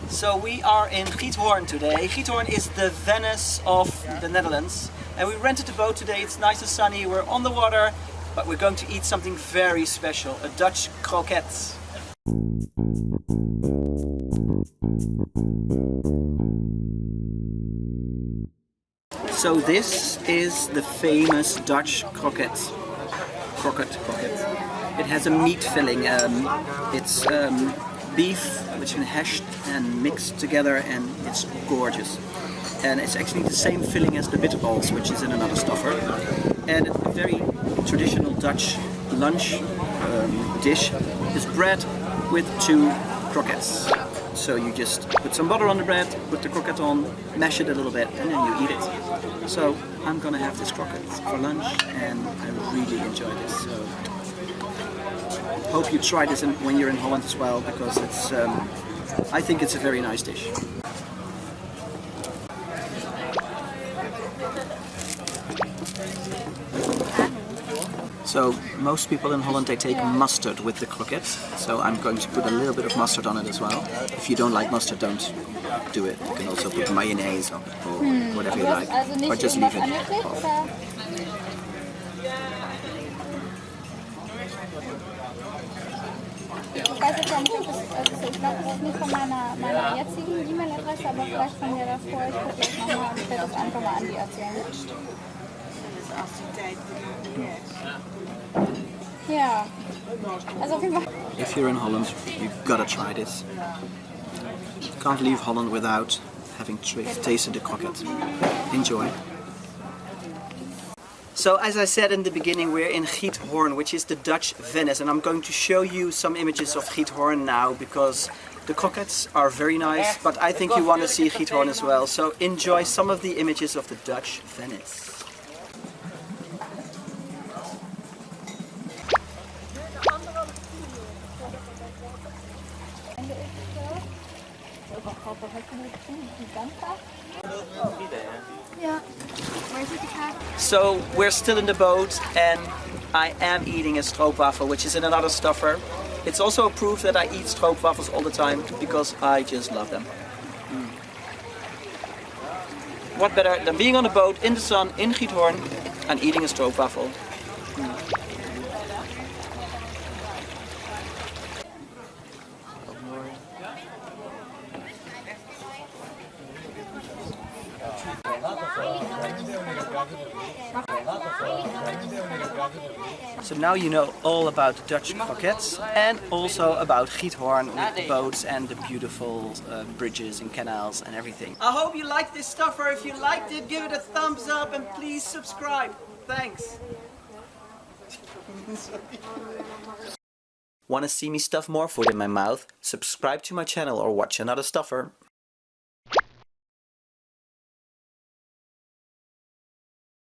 So we are in Giethoorn today. Giethoorn is the Venice of the Netherlands. And we rented a boat today. It's nice and sunny. We're on the water, but we're going to eat something very special, a Dutch kroket. So this is the famous Dutch kroket. Kroket. It has a meat filling. It's beef which has been hashed and mixed together, and it's gorgeous. And it's actually the same filling as the bitterballs, which is in another stuffer. And a very traditional Dutch lunch dish is bread with 2 krokets. So you just put some butter on the bread, put the kroket on, mash it a little bit, and then you eat it. So I'm gonna have this kroket for lunch, and I really enjoy this. So hope you try this when you're in Holland as well, because it's I think it's a very nice dish. So most people in Holland, they take mustard with the kroket. So I'm going to put a little bit of mustard on it as well. If you don't like mustard, don't do it. You can also put mayonnaise or whatever you like, or just leave it off. Ich weiß jetzt nicht, ob ich glaube, das ist nicht von meiner jetzigen E-Mail-Adresse, aber vielleicht von der davor. Ich gucke gleich nochmal und werde das einfach mal an die erzählen. Ja, also auf jeden Fall. If you're in Holland, you gotta try this. You can't leave Holland without having tasted the kroket. Enjoy. So as I said in the beginning, we're in Giethoorn, which is the Dutch Venice, and I'm going to show you some images of Giethoorn now, because the krokets are very nice, but I think you want to see Giethoorn as well. So enjoy some of the images of the Dutch Venice. So we're still in the boat, and I am eating a stroopwafel, which is in another stuffer. It's also a proof that I eat stroopwafels all the time, because I just love them. What better than being on a boat in the sun in Giethoorn and eating a stroopwafel? So now you know all about the Dutch krokets, and also about Giethoorn with the boats and the beautiful bridges and canals and everything. I hope you liked this stuffer. If you liked it, give it a thumbs up and please subscribe. Thanks. Want to see me stuff more food in my mouth? Subscribe to my channel or watch another stuffer.